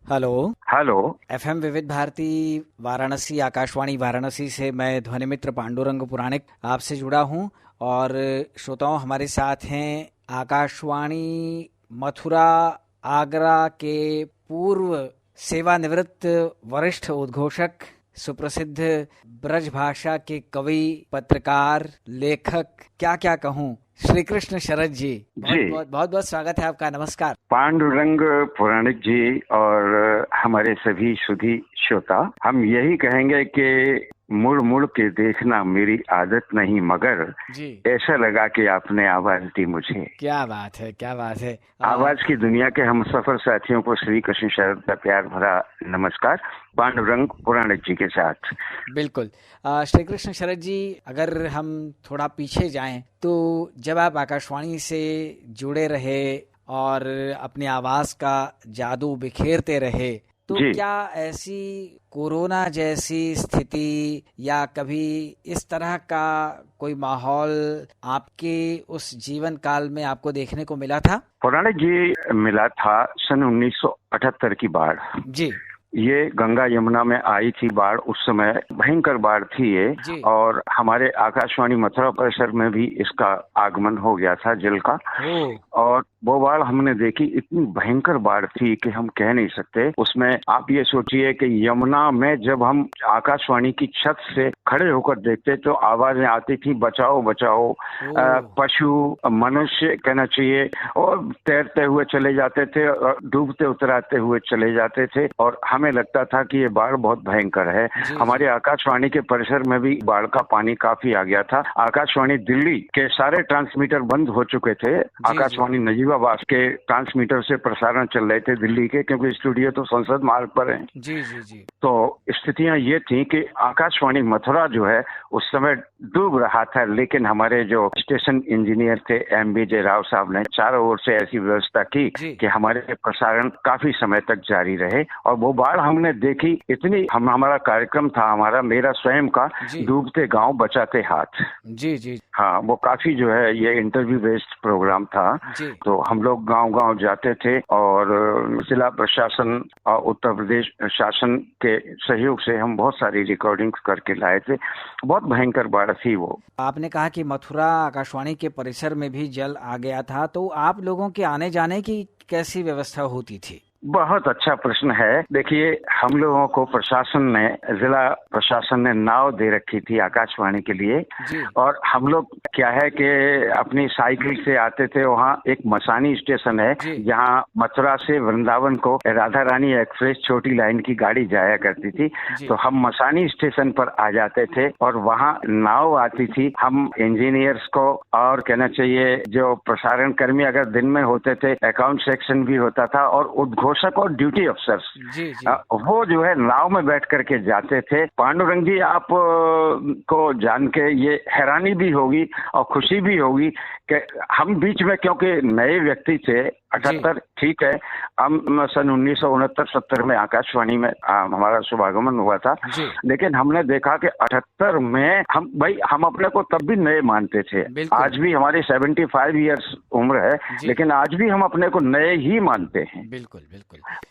Hello. Hello. FM विविध भारती वाराणसी, आकाशवाणी वाराणसी से मैं ध्वनि मित्र पांडुरंग पुराणिक आपसे जुड़ा हूं और श्रोताओं हमारे साथ हैं आकाशवाणी मथुरा आगरा के पूर्व सेवानिवृत्त वरिष्ठ उद्घोषक, सुप्रसिद्ध ब्रज भाषा के कवि, पत्रकार, लेखक, क्या क्या कहूँ, श्री कृष्ण शरद जी। बहुत बहुत स्वागत है आपका। नमस्कार। पांडुरंग पुराणिक जी और हमारे सभी सुधी श्रोता, हम यही कहेंगे कि मुड़ मुड़ के देखना मेरी आदत नहीं, मगर ऐसा लगा कि आपने आवाज दी मुझे। क्या बात है, क्या बात है। आवाज की दुनिया के हम सफर साथियों को श्री कृष्ण शरद का प्यार भरा नमस्कार, पांडुरंग पुराणिक जी के साथ। बिल्कुल। श्री कृष्ण शरद जी, अगर हम थोड़ा पीछे जाएं तो जब आप आकाशवाणी से जुड़े रहे और अपनी आवाज का जादू बिखेरते रहे, तो क्या ऐसी कोरोना जैसी स्थिति या कभी इस तरह का कोई माहौल आपके उस जीवन काल में आपको देखने को मिला था? पुराणिक जी, मिला था सन 1978 की बाढ़। जी। ये गंगा यमुना में आई थी बाढ़, उस समय भयंकर बाढ़ थी ये, और हमारे आकाशवाणी मथुरा परिसर में भी इसका आगमन हो गया था जल का। और वो बाढ़ हमने देखी, इतनी भयंकर बाढ़ थी कि हम कह नहीं सकते। उसमें आप ये सोचिए कि यमुना में जब हम आकाशवाणी की छत से खड़े होकर देखते तो आवाजें आती थी, बचाओ बचाओ। पशु, मनुष्य कहना चाहिए, और तैरते हुए चले जाते थे और डूबते उतराते हुए चले जाते थे, और हमें लगता था कि ये बाढ़ बहुत भयंकर है। हमारे आकाशवाणी के परिसर में भी बाढ़ का पानी काफी आ गया था। आकाशवाणी दिल्ली के सारे ट्रांसमीटर बंद हो चुके थे। आकाशवाणी नजीबाबाद के ट्रांसमीटर से प्रसारण चल रहे थे दिल्ली के, क्योंकि स्टूडियो तो संसद मार्ग पर है। जी। तो स्थितियां ये थी कि आकाशवाणी मथुरा जो है उस समय डूब रहा था, लेकिन हमारे जो स्टेशन इंजीनियर थे MBJ राव साहब ने चारों ओर से ऐसी व्यवस्था की कि हमारे प्रसारण काफी समय तक जारी रहे। और वो बाढ़ हमने देखी, इतनी हमारा कार्यक्रम था, मेरा स्वयं का डूबते गांव बचाते हाथ। जी। हाँ, वो काफी जो है ये इंटरव्यू बेस्ड प्रोग्राम था। तो हम लोग गांव-गांव जाते थे और जिला प्रशासन और उत्तर प्रदेश शासन के सहयोग से हम बहुत सारी रिकॉर्डिंग्स करके लाए थे। बहुत भयंकर बाढ़ थी वो। आपने कहा कि मथुरा आकाशवाणी के परिसर में भी जल आ गया था, तो आप लोगों के आने जाने की कैसी व्यवस्था होती थी? बहुत अच्छा प्रश्न है। देखिए, हम लोगों को प्रशासन ने, जिला प्रशासन ने नाव दे रखी थी आकाशवाणी के लिए, और हम लोग क्या है कि अपनी साइकिल से आते थे। वहाँ एक मसानी स्टेशन है जहाँ मथुरा से वृंदावन को राधा रानी एक्सप्रेस छोटी लाइन की गाड़ी जाया करती थी। तो हम मसानी स्टेशन पर आ जाते थे और वहाँ नाव आती थी। हम इंजीनियर्स को, और कहना चाहिए जो प्रसारण कर्मी अगर दिन में होते थे, अकाउंट सेक्शन भी होता था, और उद्घोषक और ड्यूटी अफसर्स, वो जो है नाव में बैठ करके जाते थे। पांडुरंग जी, आप को जान के ये हैरानी भी होगी और खुशी भी होगी कि हम बीच में, क्योंकि नए व्यक्ति थे, 78 ठीक है, हम सन 1969-70 में आकाशवाणी में हमारा शुभागमन हुआ था, लेकिन हमने देखा कि 78 में हम अपने को तब भी नए मानते थे। आज भी हमारी 75 ईयर्स उम्र है, लेकिन आज भी हम अपने को नए ही मानते हैं। बिल्कुल।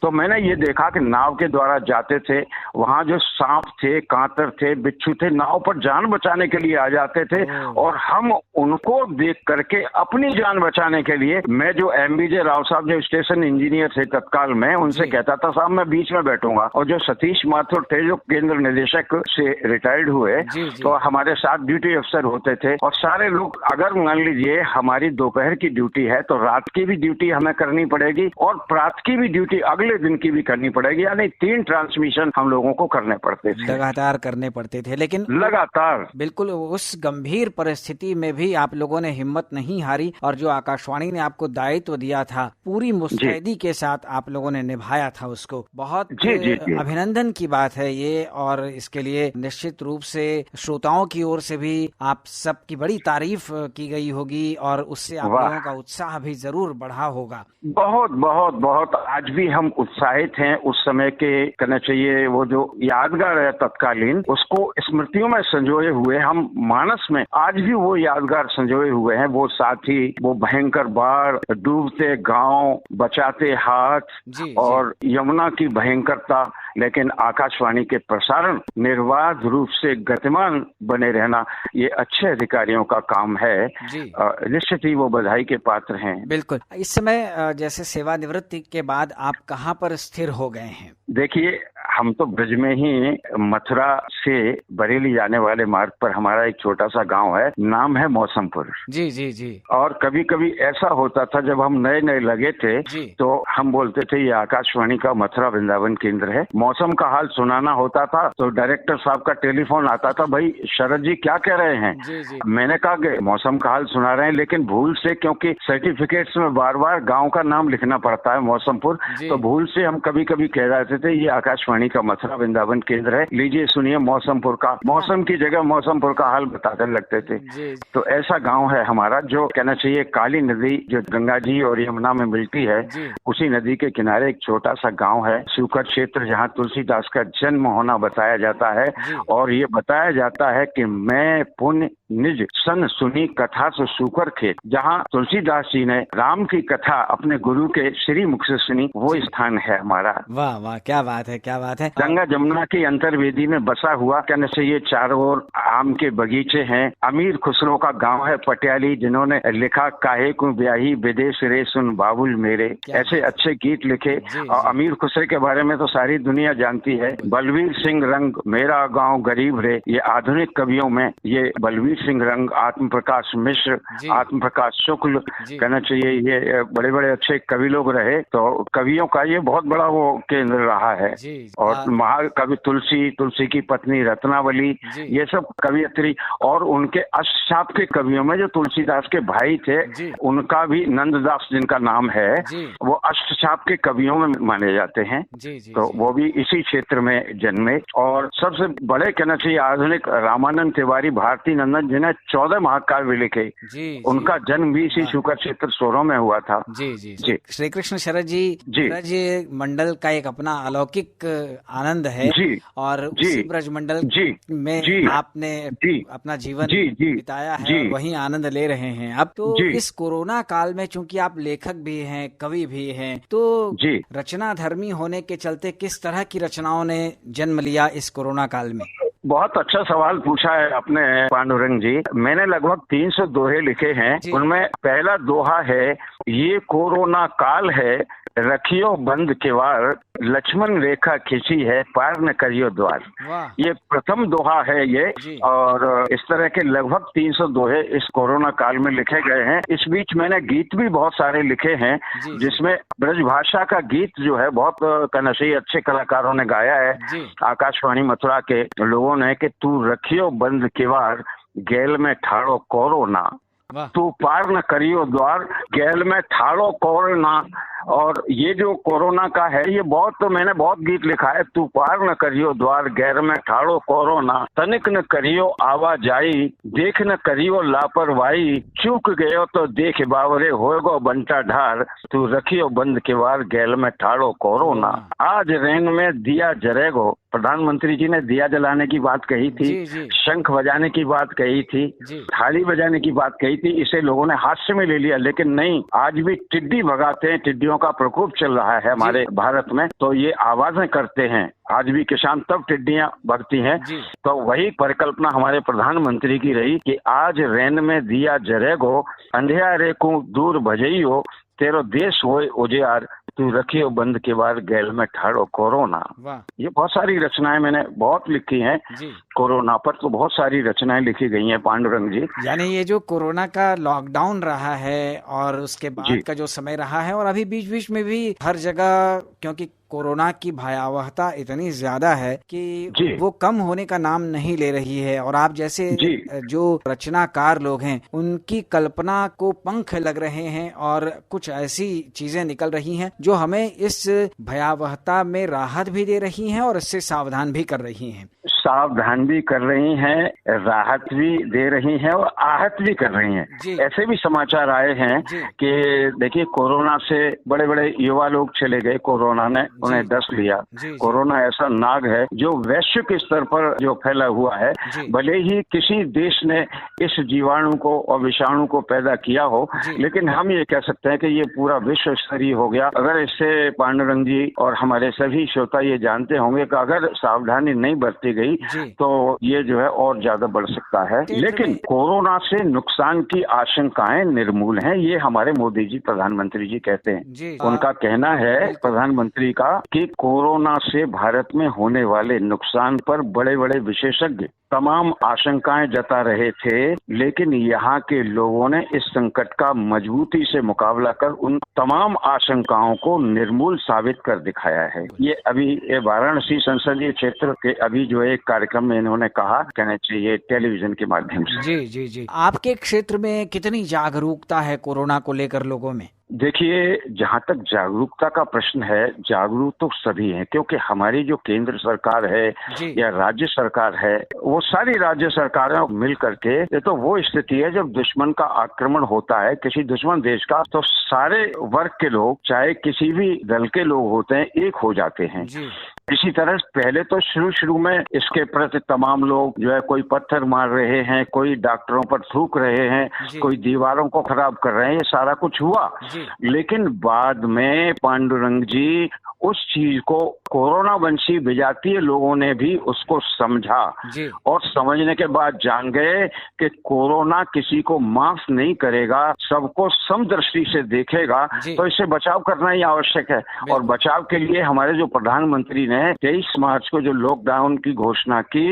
तो मैंने ये देखा कि नाव के द्वारा जाते थे, वहाँ जो सांप थे, कांतर थे, बिच्छू थे, नाव पर जान बचाने के लिए आ जाते थे, और हम उनको देख करके अपनी जान बचाने के लिए, मैं जो MBJ राव साहब जो स्टेशन इंजीनियर थे तत्काल में, उनसे कहता था साहब मैं बीच में बैठूंगा। और जो सतीश माथुर थे जो केंद्र निदेशक से रिटायर्ड हुए, तो हमारे साथ ड्यूटी अफसर होते थे, और सारे लोग, अगर मान लीजिए हमारी दोपहर की ड्यूटी है तो रात की भी ड्यूटी हमें करनी पड़ेगी और प्रात की भी ड्यूटी अगले दिन की भी करनी पड़ेगी, यानी 3 ट्रांसमिशन हम लोगों को करने पड़ते थे, लगातार करने पड़ते थे। लेकिन लगातार, बिल्कुल उस गंभीर परिस्थिति में भी आप लोगों ने हिम्मत नहीं हारी, और जो आकाशवाणी ने आपको दायित्व दिया था, पूरी मुस्तैदी के साथ आप लोगों ने निभाया था उसको। बहुत अभिनंदन की बात है ये, और इसके लिए निश्चित रूप से श्रोताओं की ओर से भी आप सबकी बड़ी तारीफ की गई होगी, और उससे आप लोगों का उत्साह भी जरूर बढ़ा होगा। बहुत बहुत बहुत आज भी हम उत्साहित हैं। उस समय के कहना चाहिए वो जो यादगार है तत्कालीन, उसको स्मृतियों में संजोए हुए हम मानस में आज भी वो यादगार संजोए हुए हैं। वो साथी, वो भयंकर बाढ़, डूबते गांव, बचाते हाथ और यमुना की भयंकरता, लेकिन आकाशवाणी के प्रसारण निर्बाध रूप से गतिमान बने रहना, ये अच्छे अधिकारियों का काम है। निश्चित ही वो बधाई के पात्र हैं। बिल्कुल। इस समय जैसे सेवानिवृत्ति के बाद आप कहाँ पर स्थिर हो गए हैं? देखिए, हम तो ब्रज में ही मथुरा से बरेली जाने वाले मार्ग पर हमारा एक छोटा सा गांव है, नाम है मौसमपुर। जी जी जी। और कभी कभी ऐसा होता था, जब हम नए नए लगे थे तो हम बोलते थे ये आकाशवाणी का मथुरा वृंदावन केंद्र है। मौसम का हाल सुनाना होता था तो डायरेक्टर साहब का टेलीफोन आता था, भाई शरद जी क्या कह रहे हैं? जी। मैंने कहा कि मौसम का हाल सुना रहे हैं, लेकिन भूल से, क्योंकि सर्टिफिकेट्स में बार बार गाँव का नाम लिखना पड़ता है मौसमपुर, तो भूल से हम कभी कभी कह रहे थे ये आकाशवाणी का मथुरा वृंदावन केंद्र है, लीजिए सुनिए मौसमपुर का। मौसम की जगह मौसमपुर का हाल बताते लगते थे। तो ऐसा गांव है हमारा, जो कहना चाहिए काली नदी जो गंगा जी और यमुना में मिलती है, उसी नदी के किनारे एक छोटा सा गांव है, सूकर क्षेत्र, जहां तुलसीदास का जन्म होना बताया जाता है। और ये बताया जाता है कि मैं पुण्य निज सन सुनी कथा से सूकर खेत, जहाँ तुलसीदास जी ने राम की कथा अपने गुरु के श्री मुख से सुनी, वो स्थान है हमारा। वाह वाह, क्या बात है, क्या बात है। गंगा जमुना की अंतर्वेदी में बसा हुआ, कहने से ये चारों ओर आम के बगीचे हैं। अमीर खुसरो का गांव है पटियाली, जिन्होंने लिखा काहे को ब्याही विदेश रे सुन बाबुल मेरे, ऐसे अच्छे गीत लिखे। और अमीर खुसरे के बारे में तो सारी दुनिया जानती है। बलवीर सिंह रंग मेरा गांव गरीब रे, ये आधुनिक कवियों में ये बलवीर सिंह रंग, आत्म प्रकाश मिश्र, आत्म प्रकाश शुक्ल, कहना चाहिए ये बड़े बड़े अच्छे कवि लोग रहे। तो कवियों का ये बहुत बड़ा वो केंद्र रहा है। और महाकवि तुलसी की पत्नी रत्नावली, ये सब कवियत्री, और उनके अष्टछाप के कवियों में जो तुलसीदास के भाई थे, उनका भी नंददास जिनका नाम है, वो अष्टछाप के कवियों में माने जाते हैं। तो वो भी इसी क्षेत्र में जन्मे। और सबसे बड़े कहना चाहिए आधुनिक रामानंद तिवारी, भारती नंदन, जिन्हें 14 महाकाव्य लिखे, उनका जन्म भी इसी शुकर क्षेत्र सोरो में हुआ था। जी। श्री कृष्ण शरद जी ब्रज मंडल का एक अपना अलौकिक आनंद है। और उसी ब्रज मंडल में आपने अपना जीवन बिताया है और वही आनंद ले रहे हैं। अब तो इस कोरोना काल में, चूंकि आप लेखक भी हैं, कवि भी हैं, तो रचना धर्मी होने के चलते किस तरह की रचनाओं ने जन्म लिया इस कोरोना काल में? बहुत अच्छा सवाल पूछा है आपने पांडुरंग जी। मैंने लगभग 300 दोहे लिखे हैं। उनमें पहला दोहा है, ये कोरोना काल है रखियो बंद किवाड़, लक्ष्मण रेखा खींची है पार न करियो द्वार। ये प्रथम दोहा है ये। और इस तरह के लगभग 300 दोहे इस कोरोना काल में लिखे गए हैं। इस बीच मैंने गीत भी बहुत सारे लिखे हैं, जिसमें ब्रज भाषा का गीत जो है बहुत कहना चाहिए अच्छे कलाकारों ने गाया है। आकाशवाणी मथुरा के लोगों ने कि तू रखियो बंद किवाड़, गैल में ठाड़ो कोरोना, तू पार न करियो द्वार, गैल में ठाड़ो कोरोना। और ये जो कोरोना का है, ये मैंने बहुत गीत लिखा है। तू पार न करियो द्वार, गैर में ठाड़ो कोरोना, तनिक न करियो आवाजाई, देख न करियो लापरवाही, चूक गयो तो देख बावरे होएगो बंटा ढार, तू रखियो बंद किवाड़, गैल में ठाड़ो कोरोना। आज रैन में दिया जरेगो, प्रधानमंत्री जी ने दिया जलाने की बात कही थी, शंख बजाने की बात कही थी, थाली बजाने की बात कही थी। इसे लोगों ने हास्य में ले लिया, लेकिन नहीं, आज भी टिड्डी भगाते हैं, टिड्डियों का प्रकोप चल रहा है हमारे भारत में, तो ये आवाजें करते हैं। आज भी किसान तब टिड्डियां भगती हैं। तो वही परिकल्पना हमारे प्रधानमंत्री की रही कि आज रैन में दिया जरेगो, अंधेरे को दूर भजइयो, तेरो देश होए उजियार, तू रखियो बंद किवाड़, गैल में ठाड़ो कोरोना। ये बहुत सारी रचनाएं मैंने बहुत लिखी हैं। कोरोना पर तो बहुत सारी रचनाएं लिखी गई हैं पांडुरंग जी। यानी ये जो कोरोना का लॉकडाउन रहा है और उसके बाद का जो समय रहा है, और अभी बीच बीच में भी हर जगह, क्योंकि कोरोना की भयावहता इतनी ज्यादा है कि वो कम होने का नाम नहीं ले रही है। और आप जैसे जो रचनाकार लोग हैं, उनकी कल्पना को पंख लग रहे हैं और कुछ ऐसी चीजें निकल रही हैं जो हमें इस भयावहता में राहत भी दे रही हैं और इससे सावधान भी कर रही हैं। सावधान भी कर रही हैं, राहत भी दे रही हैं और आहत भी कर रही हैं। ऐसे भी समाचार आए हैं कि देखिए, कोरोना से बड़े बड़े युवा लोग चले गए कोरोना ने, उन्हें डस लिया। कोरोना ऐसा नाग है जो वैश्विक स्तर पर जो फैला हुआ है, भले ही किसी देश ने इस जीवाणु को और विषाणु को पैदा किया हो, लेकिन हम ये कह सकते हैं कि ये पूरा विश्व स्तरीय हो गया। अगर इससे पांडुरंग जी और हमारे सभी श्रोता ये जानते होंगे कि अगर सावधानी नहीं बरती गई तो ये जो है और ज्यादा बढ़ सकता है। लेकिन कोरोना से नुकसान की आशंकाएं निर्मूल हैं, ये हमारे मोदी जी प्रधानमंत्री जी कहते हैं। उनका कहना है प्रधानमंत्री का कि कोरोना से भारत में होने वाले नुकसान पर बड़े बड़े विशेषज्ञ तमाम आशंकाएं जता रहे थे, लेकिन यहाँ के लोगों ने इस संकट का मजबूती से मुकाबला कर उन तमाम आशंकाओं को निर्मूल साबित कर दिखाया है। ये अभी वाराणसी संसदीय क्षेत्र के अभी जो एक कार्यक्रम में इन्होंने कहा, कहना चाहिए टेलीविजन के माध्यम से। जी जी जी। आपके क्षेत्र में कितनी जागरूकता है कोरोना को लेकर लोगों में? देखिए, जहाँ तक जागरूकता का प्रश्न है, जागरूक तो सभी हैं, क्योंकि हमारी जो केंद्र सरकार है या राज्य सरकार है, वो सारी राज्य सरकारें मिल करके, ये तो वो स्थिति है जब दुश्मन का आक्रमण होता है किसी दुश्मन देश का, तो सारे वर्ग के लोग, चाहे किसी भी दल के लोग होते हैं, एक हो जाते हैं। इसी तरह पहले तो शुरू में इसके प्रति तमाम लोग जो है, कोई पत्थर मार रहे हैं, कोई डॉक्टरों पर थूक रहे हैं, कोई दीवारों को खराब कर रहे हैं, ये सारा कुछ हुआ। लेकिन बाद में पांडुरंग जी उस चीज को कोरोना वंशी विजातीय लोगों ने भी उसको समझा और समझने के बाद जान गए कि कोरोना किसी को माफ नहीं करेगा, सबको समदृष्टि से देखेगा, तो इससे बचाव करना ही आवश्यक है। और बचाव के लिए हमारे जो प्रधानमंत्री ने 23 मार्च को जो लॉकडाउन की घोषणा की,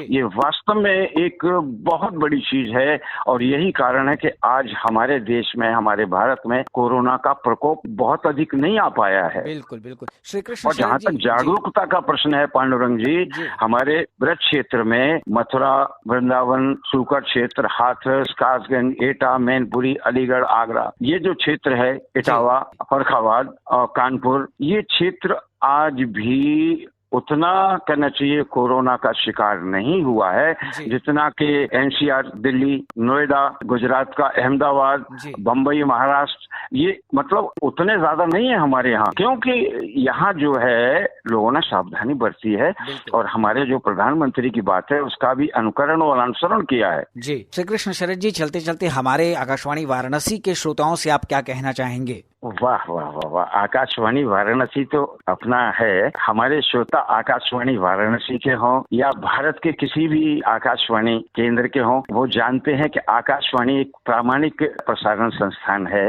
ये वास्तव में एक बहुत बड़ी चीज है और यही कारण है कि आज हमारे देश में, हमारे भारत में कोरोना का प्रकोप बहुत अधिक नहीं आ पाया है। बिल्कुल बिल्कुल। श्री कृष्ण। और जहाँ तक जागरूकता का प्रश्न है पांडुरंग जी, हमारे ब्रज क्षेत्र में मथुरा, वृंदावन, सूकर क्षेत्र, हाथरस, कासगंज, एटा, मैनपुरी, अलीगढ़, आगरा, ये जो क्षेत्र है, इटावा, फर्रुखाबाद और कानपुर, ये क्षेत्र आज भी उतना कहना चाहिए कोरोना का शिकार नहीं हुआ है जितना कि एनसीआर, दिल्ली, नोएडा, गुजरात का अहमदाबाद, बम्बई, महाराष्ट्र, ये मतलब उतने ज्यादा नहीं है हमारे यहाँ, क्योंकि यहाँ जो है लोगों ने सावधानी बरती है और हमारे जो प्रधानमंत्री की बात है उसका भी अनुकरण और अनुसरण किया है। जी श्री कृष्ण शरद जी, चलते चलते हमारे आकाशवाणी वाराणसी के श्रोताओं से आप क्या कहना चाहेंगे? वाह वाह वाह वाह, आकाशवाणी वाराणसी तो अपना है। हमारे श्रोता आकाशवाणी वाराणसी के हों या भारत के किसी भी आकाशवाणी केंद्र के हों, वो जानते हैं कि आकाशवाणी एक प्रामाणिक प्रसारण संस्थान है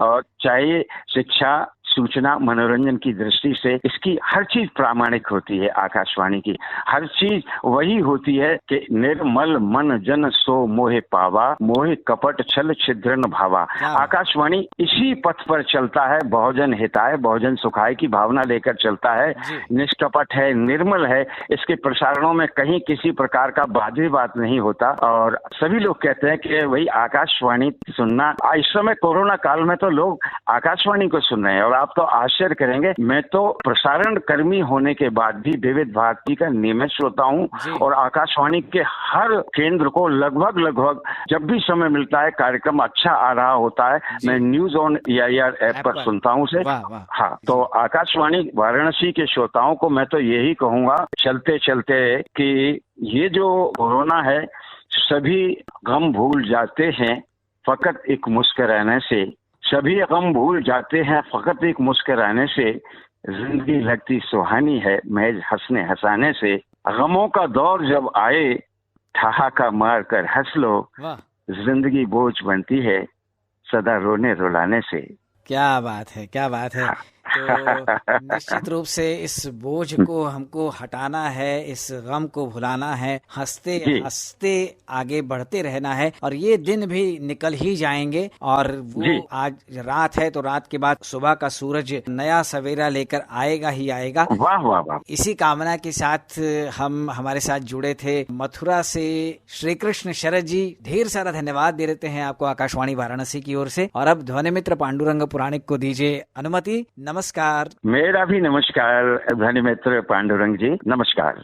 और चाहे शिक्षा, सूचना, मनोरंजन की दृष्टि से इसकी हर चीज प्रामाणिक होती है। आकाशवाणी की हर चीज वही होती है कि निर्मल मन जन सो मोहे पावा, मोहे कपट छल छिद्र न भावा। आकाशवाणी इसी पथ पर चलता है, बहुजन हिताय बहुजन सुखाय की भावना लेकर चलता है, निष्कपट है, निर्मल है। इसके प्रसारणों में कहीं किसी प्रकार का वाद नहीं होता और सभी लोग कहते हैं कि वही आकाशवाणी सुनना। इस समय कोरोना काल में तो लोग आकाशवाणी को सुन रहे हैं और आप तो आश्चर्य करेंगे, मैं तो प्रसारण कर्मी होने के बाद भी विविध भारती का नियमित श्रोता हूँ और आकाशवाणी के हर केंद्र को लगभग जब भी समय मिलता है, कार्यक्रम अच्छा आ रहा होता है, मैं न्यूज ऑन EIR ऐप पर सुनता हूँ उसे। हाँ, तो आकाशवाणी वाराणसी के श्रोताओं को मैं तो यही कहूँगा चलते चलते कि ये जो कोरोना है, सभी गम भूल जाते हैं फकत एक मुस्कुराने से, सभी गम भूल जाते हैं फकत एक मुस्कुराने से, जिंदगी लगती सुहानी है महज हंसने हंसाने से, गमों का दौर जब आए ठहाका मार कर हंस लो, जिंदगी बोझ बनती है सदा रोने रुलाने से। क्या बात है, क्या बात है। तो निश्चित रूप से इस बोझ को हमको हटाना है, इस गम को भुलाना है, हंसते हंसते आगे बढ़ते रहना है और ये दिन भी निकल ही जाएंगे और वो आज रात है तो रात के बाद सुबह का सूरज नया सवेरा लेकर आएगा ही आएगा। वाह वाह वाह। इसी कामना के साथ हम हमारे साथ जुड़े थे मथुरा से श्री कृष्ण शरद जी, ढेर सारा धन्यवाद दे देते हैं आपको आकाशवाणी वाराणसी की ओर से। और अब ध्वनि मित्र पांडुरंग पुराणिक को दीजिए अनुमति। नमस्कार। मेरा भी नमस्कार ध्वनि मित्र पांडुरंग जी, नमस्कार।